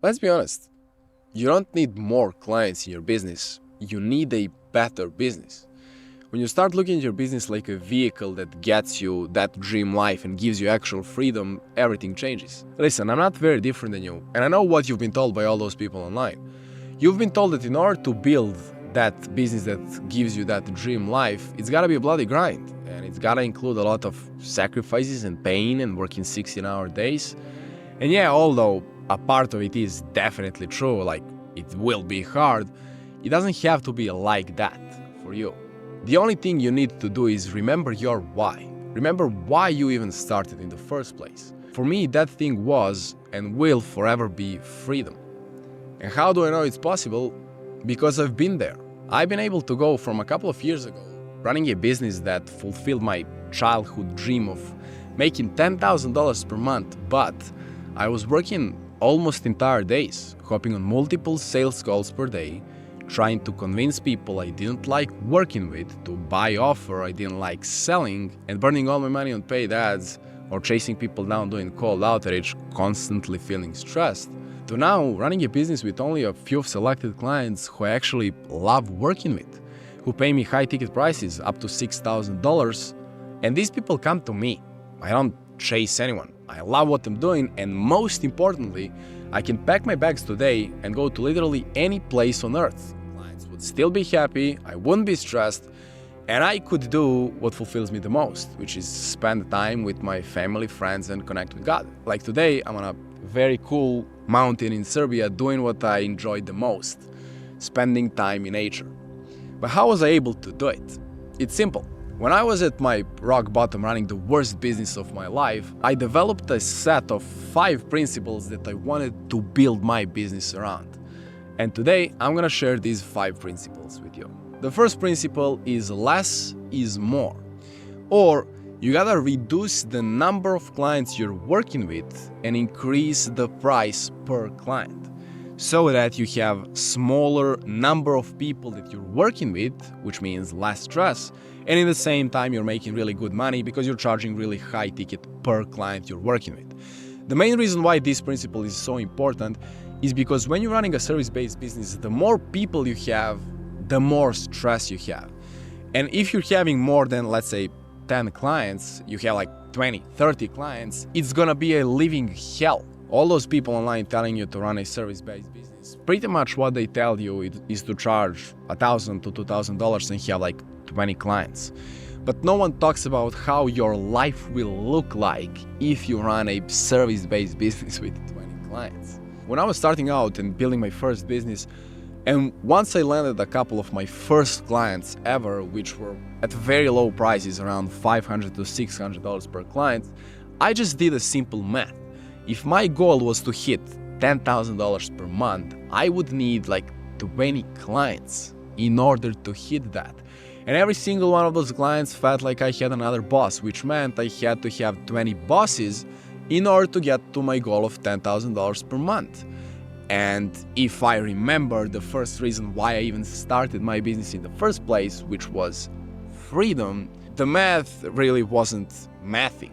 Let's be honest, you don't need more clients in your business, you need a better business. When you start looking at your business like a vehicle that gets you that dream life and gives you actual freedom, everything changes. Listen, I'm not very different than you, and I know what you've been told by all those people online. You've been told that in order to build that business that gives you that dream life, it's gotta be a bloody grind, and it's gotta include a lot of sacrifices and pain and working 16-hour days. And yeah, although a part of it is definitely true, like it will be hard, it doesn't have to be like that for you. The only thing you need to do is remember your why. Remember why you even started in the first place. For me, that thing was and will forever be freedom. And how do I know it's possible? Because I've been there. I've been able to go from a couple of years ago, running a business that fulfilled my childhood dream of making $10,000 per month, but I was working almost entire days, hopping on multiple sales calls per day, trying to convince people I didn't like working with to buy offer I didn't like selling, and burning all my money on paid ads or chasing people down doing cold outreach, constantly feeling stressed, to now running a business with only a few selected clients who I actually love working with, who pay me high ticket prices up to $6,000, and these people come to me. I don't chase anyone. I love what I'm doing, and most importantly, I can pack my bags today and go to literally any place on earth. Clients would still be happy, I wouldn't be stressed, and I could do what fulfills me the most, which is spend time with my family, friends, and connect with God. Like today, I'm on a very cool mountain in Serbia doing what I enjoy the most, spending time in nature. But how was I able to do it? It's simple. When I was at my rock bottom running the worst business of my life, I developed a set of 5 principles that I wanted to build my business around. And today, I'm gonna share these 5 principles with you. The first principle is less is more. Or you gotta reduce the number of clients you're working with and increase the price per client, so that you have smaller number of people that you're working with, which means less stress, and in the same time you're making really good money because you're charging really high ticket per client you're working with. The main reason why this principle is so important is because when you're running a service-based business, the more people you have, the more stress you have. And if you're having more than, let's say, 10 clients, you have like 20, 30 clients, it's gonna be a living hell. All those people online telling you to run a service-based business, pretty much what they tell you is to charge $1,000 to $2,000 and have like 20 clients. But no one talks about how your life will look like if you run a service-based business with 20 clients. When I was starting out and building my first business, and once I landed a couple of my first clients ever, which were at very low prices, around $500 to $600 per client, I just did a simple math. If my goal was to hit $10,000 per month, I would need like 20 clients in order to hit that. And every single one of those clients felt like I had another boss, which meant I had to have 20 bosses in order to get to my goal of $10,000 per month. And if I remember the first reason why I even started my business in the first place, which was freedom, the math really wasn't mathing.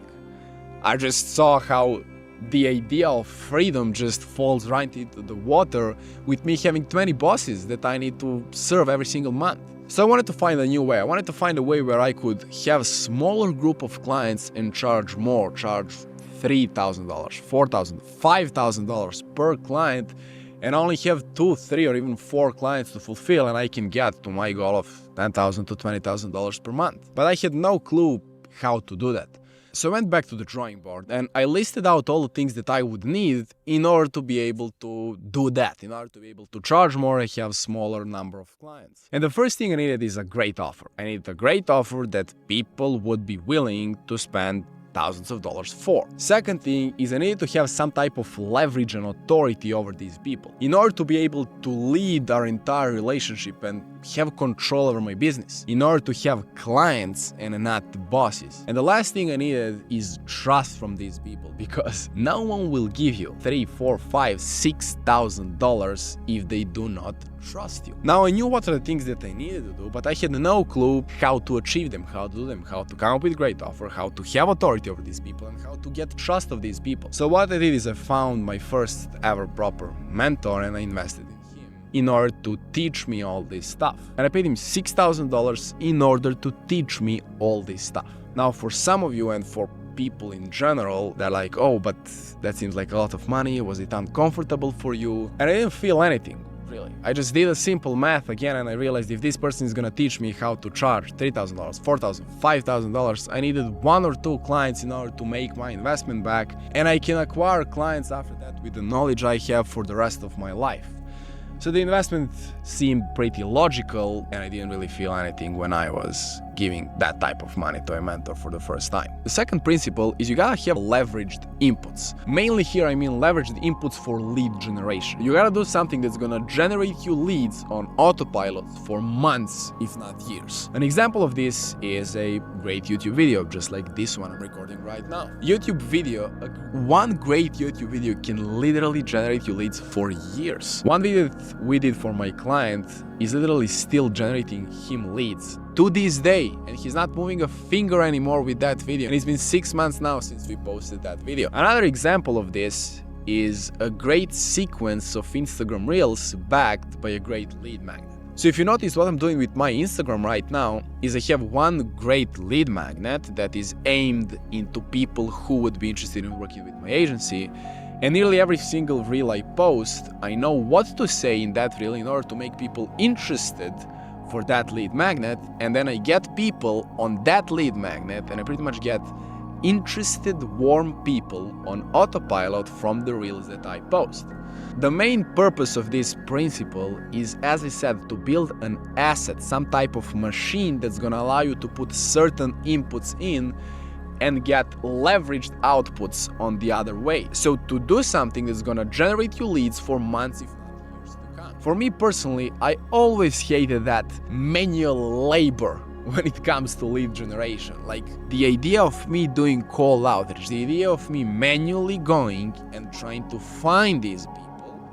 I just saw how the idea of freedom just falls right into the water with me having 20 bosses that I need to serve every single month. So I wanted to find a new way. I wanted to find a way where I could have a smaller group of clients and charge more, charge $3,000, $4,000, $5,000 per client, and only have 2, 3, or even 4 clients to fulfill, and I can get to my goal of $10,000 to $20,000 per month. But I had no clue how to do that. So I went back to the drawing board and I listed out all the things that I would need in order to be able to do that, in order to be able to charge more and have smaller number of clients. And the first thing I needed is a great offer. I needed a great offer that people would be willing to spend thousands of dollars for. Second thing is I needed to have some type of leverage and authority over these people in order to be able to lead our entire relationship and have control over my business, in order to have clients and not bosses. And the last thing I needed is trust from these people, because no one will give you $3,000, $4,000, $5,000, $6,000 if they do not trust you. Now I knew what are the things that I needed to do, but I had no clue how to achieve them, how to do them, how to come up with a great offer, how to have authority over these people, and how to get trust of these people. So what I did is I found my first ever proper mentor and I invested in him in order to teach me all this stuff. And I paid him $6,000 in order to teach me all this stuff. Now for some of you and for people in general, they're like, oh, but that seems like a lot of money. Was it uncomfortable for you? And I didn't feel anything, really. I just did a simple math again and I realized if this person is gonna teach me how to charge $3,000, $4,000, $5,000, I needed 1 or 2 clients in order to make my investment back, and I can acquire clients after that with the knowledge I have for the rest of my life. So the investment seemed pretty logical and I didn't really feel anything when I was giving that type of money to a mentor for the first time. The second principle is you gotta have leveraged inputs. Mainly here I mean leveraged inputs for lead generation. You gotta do something that's gonna generate you leads on autopilot for months, if not years. An example of this is a great YouTube video, just like this one I'm recording right now. YouTube video, one great YouTube video can literally generate you leads for years. One video that we did for my client is literally still generating him leads to this day, and he's not moving a finger anymore with that video, and it's been 6 months now since we posted that video. Another example of this is a great sequence of Instagram Reels backed by a great lead magnet. So if you notice, what I'm doing with my Instagram right now is I have one great lead magnet that is aimed into people who would be interested in working with my agency. And nearly every single reel I post, I know what to say in that reel in order to make people interested for that lead magnet, and then I get people on that lead magnet, and I pretty much get interested, warm people on autopilot from the reels that I post. The main purpose of this principle is, as I said, to build an asset, some type of machine that's gonna allow you to put certain inputs in and get leveraged outputs on the other way. So to do something that's gonna generate you leads for months, if not years to come. For me personally, I always hated that manual labor when it comes to lead generation. Like the idea of me doing call outreach, the idea of me manually going and trying to find these people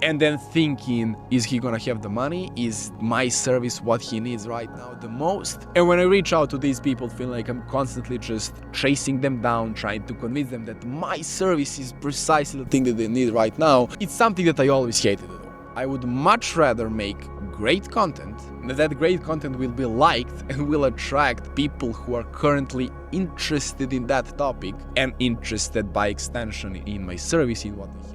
and then thinking, is he gonna have the money? Is my service what he needs right now the most? And when I reach out to these people, feel like I'm constantly just chasing them down, trying to convince them that my service is precisely the thing that they need right now, it's something that I always hated to do. I would much rather make great content, that great content will be liked and will attract people who are currently interested in that topic and interested by extension in my service, in what I have to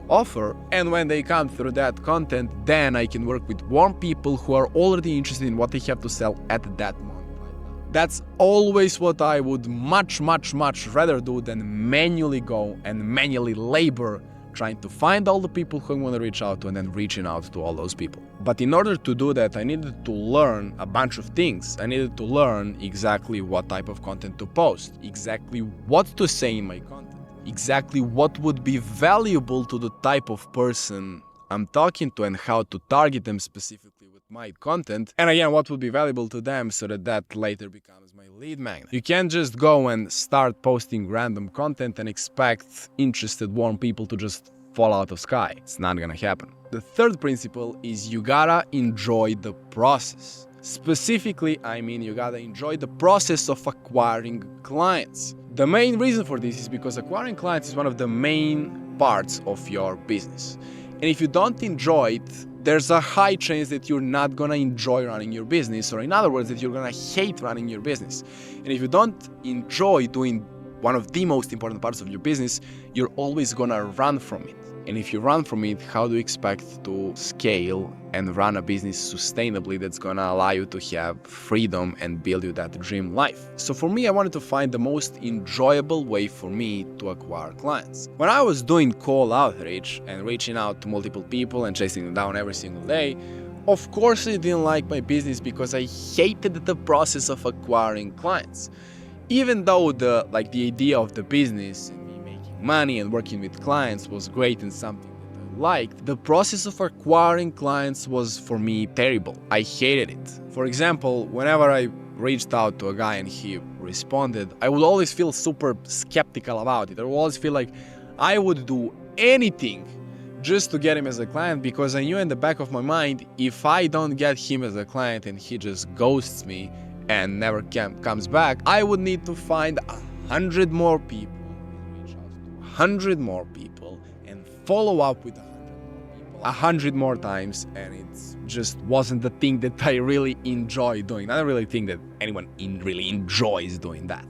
offer. And when they come through that content, then I can work with warm people who are already interested in what they have to sell at that moment right now. That's always what I would much rather do than manually go and manually labor trying to find all the people who I want to reach out to and then reaching out to all those people. But in order to do that, I needed to learn a bunch of things. I needed to learn exactly what type of content to post, exactly what to say in my content, exactly what would be valuable to the type of person I'm talking to and how to target them specifically with my content. And again, what would be valuable to them so that that later becomes my lead magnet. You can't just go and start posting random content and expect interested, warm people to just fall out of sky. It's not gonna happen. The third principle is you gotta enjoy the process. Specifically, I mean you gotta enjoy the process of acquiring clients. The main reason for this is because acquiring clients is one of the main parts of your business. And if you don't enjoy it, there's a high chance that you're not gonna enjoy running your business, or in other words, that you're gonna hate running your business. And if you don't enjoy doing one of the most important parts of your business, you're always gonna run from it. And if you run from it, how do you expect to scale and run a business sustainably that's gonna allow you to have freedom and build you that dream life? So for me, I wanted to find the most enjoyable way for me to acquire clients. When I was doing cold outreach and reaching out to multiple people and chasing them down every single day, of course I didn't like my business because I hated the process of acquiring clients. Even though the idea of the business and me making money and working with clients was great and something that I liked, the process of acquiring clients was for me terrible. I hated it. For example, whenever I reached out to a guy and he responded, I would always feel super skeptical about it. I would always feel like I would do anything just to get him as a client, because I knew in the back of my mind, if I don't get him as a client and he just ghosts me and never comes back, I would need to find 100 more people, reach out to 100 more people, and follow up with 100 more times, and it just wasn't the thing that I really enjoy doing. I don't really think that anyone really enjoys doing that.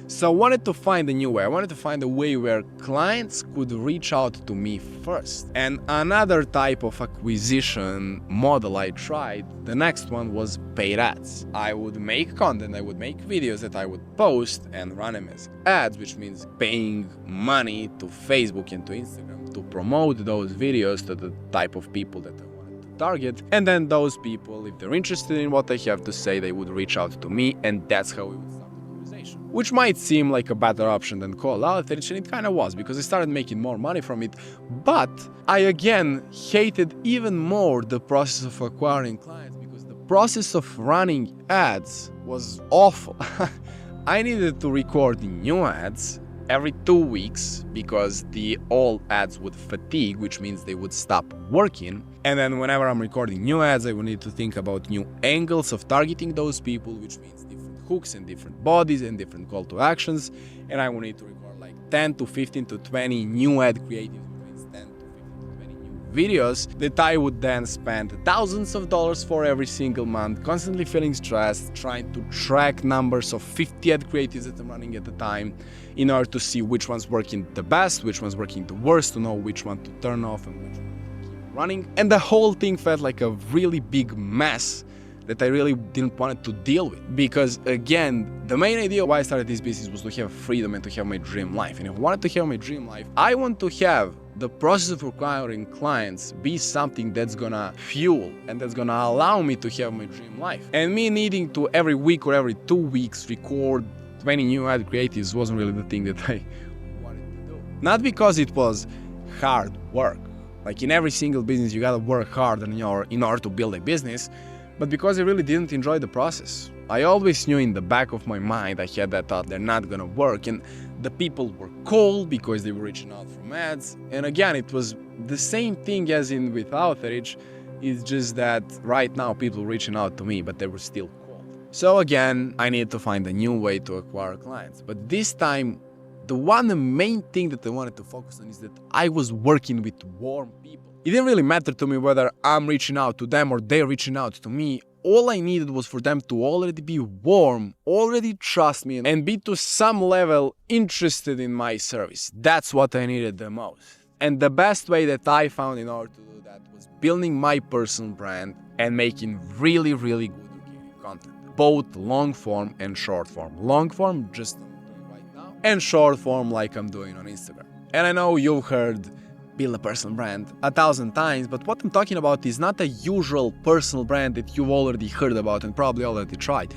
So I wanted to find a new way. I wanted to find a way where clients could reach out to me first. And another type of acquisition model I tried, the next one was paid ads. I would make content, I would make videos that I would post and run them as ads, which means paying money to Facebook and to Instagram to promote those videos to the type of people that I wanted to target. And then those people, if they're interested in what I have to say, they would reach out to me, and that's how we would start the conversation. Which might seem like a better option than cold outreach, and it kind of was, because I started making more money from it. But I again hated even more the process of acquiring clients, because the process of running ads was awful. I needed to record new ads every 2 weeks because the old ads would fatigue, which means they would stop working. And then whenever I'm recording new ads, I will need to think about new angles of targeting those people, which means different hooks and different bodies and different call to actions. And I will need to record like 10 to 15 to 20 new ad creatives, which means 10 to 15 to 20 new videos that I would then spend thousands of dollars for every single month, constantly feeling stressed, trying to track numbers of 50 ad creatives that I'm running at the time in order to see which one's working the best, which one's working the worst, to know which one to turn off and which one to keep running. And the whole thing felt like a really big mess that I really didn't want to deal with. Because again, the main idea why I started this business was to have freedom and to have my dream life. And if I wanted to have my dream life, I want to have the process of acquiring clients be something that's gonna fuel and that's gonna allow me to have my dream life. And me needing to every week or every 2 weeks record 20 new ad creatives wasn't really the thing that I wanted to do. Not because it was hard work. Like in every single business, you gotta work hard in order to build a business, but because I really didn't enjoy the process. I always knew in the back of my mind, I had that thought they're not gonna work, and the people were cold because they were reaching out from ads. And again, it was the same thing as in with outreach. It's just that right now people reaching out to me, but they were still cold. So again, I needed to find a new way to acquire clients. But this time, the main thing that I wanted to focus on is that I was working with warm people. It didn't really matter to me whether I'm reaching out to them or they're reaching out to me. All I needed was for them to already be warm, already trust me, and be to some level interested in my service. That's what I needed the most. And the best way that I found in order to do that was building my personal brand and making really, really good organic content. Both long form and short form. Long form, just like I'm doing right now, and short form like I'm doing on Instagram. And I know you've heard build a personal brand 1,000 times, but what I'm talking about is not a usual personal brand that you've already heard about and probably already tried.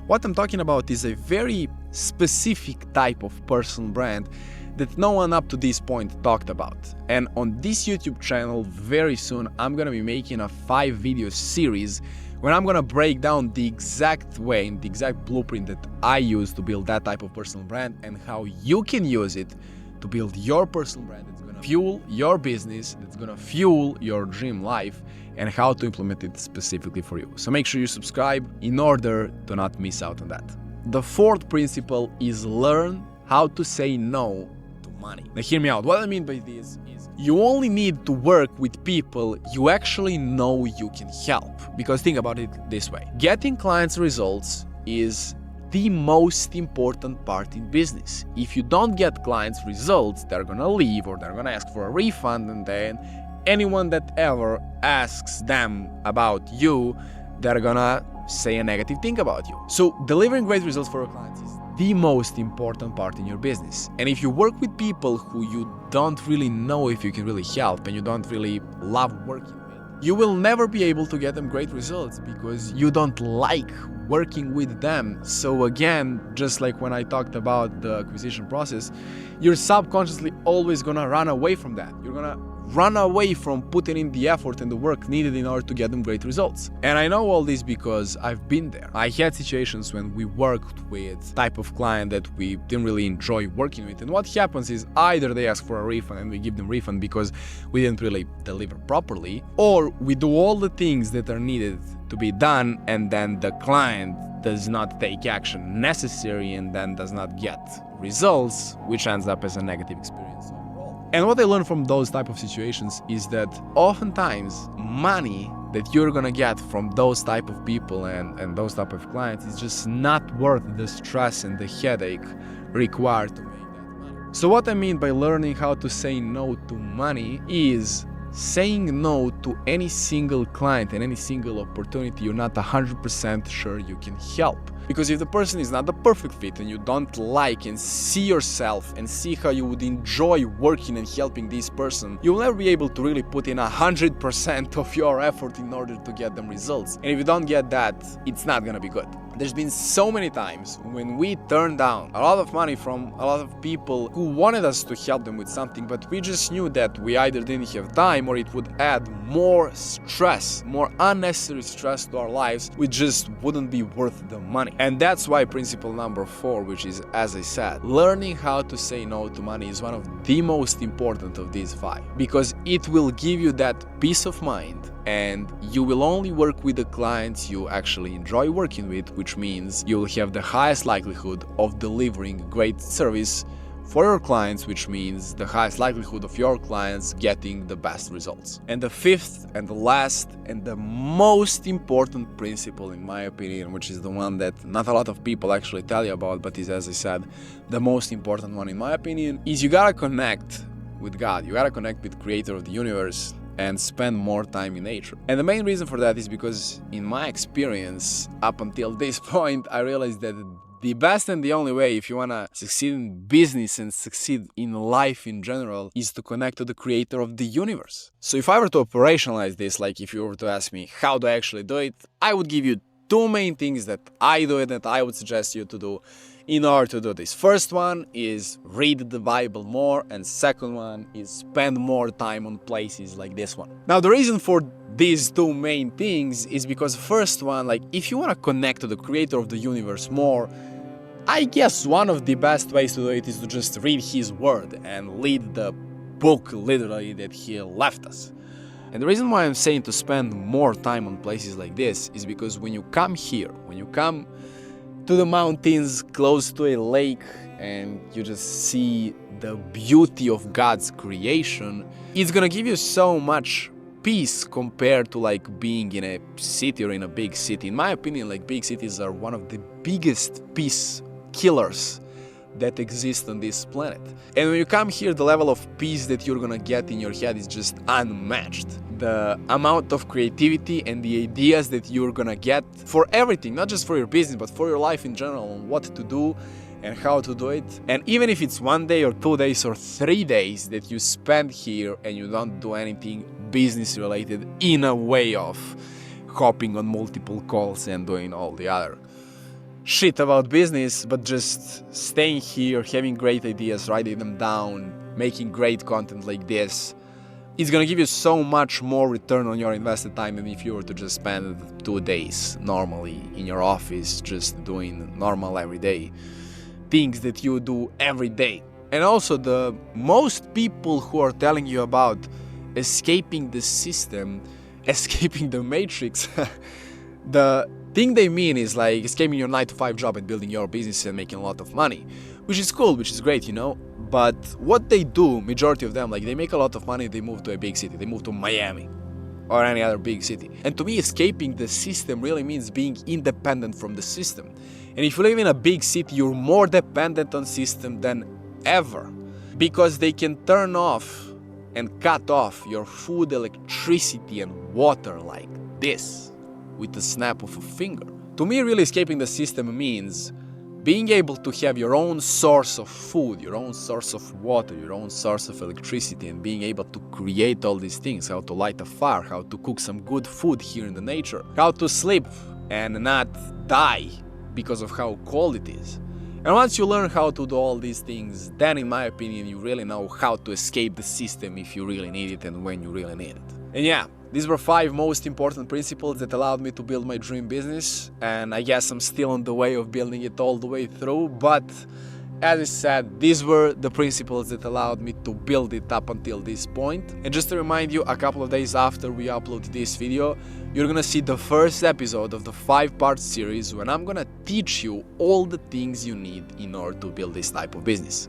What I'm talking about is a very specific type of personal brand that no one up to this point talked about. And on this YouTube channel, very soon, I'm gonna be making a 5-video series where I'm gonna break down the exact way and the exact blueprint that I use to build that type of personal brand and how you can use it to build your personal brand that's gonna fuel your business, that's gonna fuel your dream life, and how to implement it specifically for you. So make sure you subscribe in order to not miss out on that. The fourth principle is learn how to say no to money. Now hear me out. What I mean by this is you only need to work with people you actually know you can help. Because think about it this way. Getting clients results is the most important part in business. If you don't get clients results, they're gonna leave or they're gonna ask for a refund, and then anyone that ever asks them about you, they're gonna say a negative thing about you. So delivering great results for your clients is the most important part in your business. And if you work with people who you don't really know if you can really help and you don't really love working with, you will never be able to get them great results because you don't like working with them. So again, just like when I talked about the acquisition process, you're subconsciously always gonna run away from that. You're gonna run away from putting in the effort and the work needed in order to get them great results. And I know all this because I've been there. I had situations when we worked with type of client that we didn't really enjoy working with, and what happens is either they ask for a refund and we give them refund because we didn't really deliver properly, or we do all the things that are needed to be done and then the client does not take action necessary and then does not get results, which ends up as a negative experience overall. And what I learned from those type of situations is that oftentimes money that you're gonna get from those type of people and those type of clients is just not worth the stress and the headache required to make that money. So what I mean by learning how to say no to money is saying no to any single client and any single opportunity you're not 100% sure you can help. Because if the person is not the perfect fit and you don't like and see yourself and see how you would enjoy working and helping this person, you'll never be able to really put in 100% of your effort in order to get them results. And if you don't get that, it's not gonna be good. There's been so many times when we turned down a lot of money from a lot of people who wanted us to help them with something, but we just knew that we either didn't have time or it would add more stress, more unnecessary stress to our lives, which just wouldn't be worth the money. And that's why principle number 4, which is, as I said, learning how to say no to money is one of the most important of these 5, because it will give you that peace of mind and you will only work with the clients you actually enjoy working with, which means you will have the highest likelihood of delivering great service for your clients, which means the highest likelihood of your clients getting the best results. And the 5th and the last and the most important principle, in my opinion, which is the one that not a lot of people actually tell you about, but is, as I said, the most important one in my opinion, is you gotta connect with God. You gotta connect with the creator of the universe and spend more time in nature. And the main reason for that is because in my experience, up until this point, I realized that the best and the only way if you wanna succeed in business and succeed in life in general is to connect to the creator of the universe. So if I were to operationalize this, like if you were to ask me how do I actually do it, I would give you 2 main things that I do and that I would suggest you to do in order to do this. First one is read the Bible more, and second one is spend more time on places like this one. Now the reason for these 2 main things is because first one, like if you want to connect to the creator of the universe more, I guess one of the best ways to do it is to just read his word and read the book literally that he left us. And the reason why I'm saying to spend more time on places like this is because when you come here, when you come to the mountains close to a lake and you just see the beauty of God's creation, it's gonna give you so much peace compared to like being in a city or in a big city. In my opinion, like big cities are one of the biggest peace killers that exist on this planet. And when you come here, the level of peace that you're gonna get in your head is just unmatched. The amount of creativity and the ideas that you're gonna get for everything, not just for your business, but for your life in general, on what to do and how to do it. And even if it's 1 day or 2 days or 3 days that you spend here and you don't do anything business related in a way of hopping on multiple calls and doing all the other shit about business, but just staying here, having great ideas, writing them down, making great content like this, it's gonna give you so much more return on your invested time than if you were to just spend 2 days normally in your office just doing normal everyday things that you do every day. And also the most people who are telling you about escaping the system, escaping the matrix, the thing they mean is like escaping your 9-to-5 job and building your business and making a lot of money, which is cool, which is great, you know. But what they do, majority of them, like they make a lot of money, they move to a big city, they move to Miami or any other big city. And to me, escaping the system really means being independent from the system. And if you live in a big city, you're more dependent on system than ever, because they can turn off and cut off your food, electricity and water like this with the snap of a finger. To me, really escaping the system means being able to have your own source of food, your own source of water, your own source of electricity, and being able to create all these things, how to light a fire, how to cook some good food here in the nature, how to sleep and not die because of how cold it is, And once you learn how to do all these things, then in my opinion, you really know how to escape the system if you really need it and when you really need it. And yeah, these were 5 most important principles that allowed me to build my dream business, and I guess I'm still on the way of building it all the way through, but as I said, these were the principles that allowed me to build it up until this point. And just to remind you, a couple of days after we upload this video, you're gonna see the first episode of the 5-part series when I'm gonna teach you all the things you need in order to build this type of business.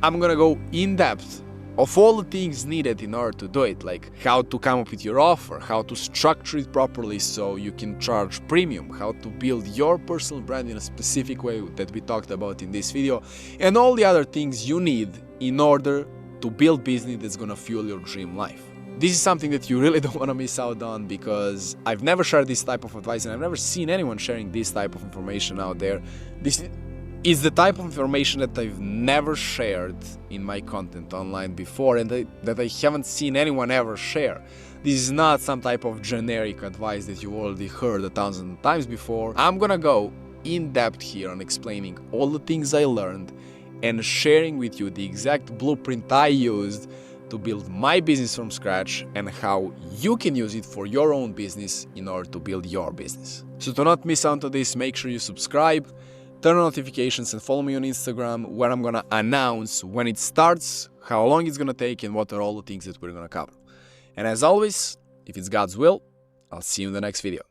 I'm gonna go in depth of all the things needed in order to do it, like how to come up with your offer, how to structure it properly so you can charge premium, how to build your personal brand in a specific way that we talked about in this video, and all the other things you need in order to build business that's gonna fuel your dream life. This is something that you really don't want to miss out on, because I've never shared this type of advice and I've never seen anyone sharing this type of information out there. This is the type of information that I've never shared in my content online before, and that I haven't seen anyone ever share. This is not some type of generic advice that you already heard 1,000 times before. I'm gonna go in depth here on explaining all the things I learned and sharing with you the exact blueprint I used to build my business from scratch and how you can use it for your own business in order to build your business. So to not miss out on this, make sure you subscribe, turn on notifications, and follow me on Instagram, where I'm gonna announce when it starts, how long it's gonna take, and what are all the things that we're gonna cover. And as always, if it's God's will, I'll see you in the next video.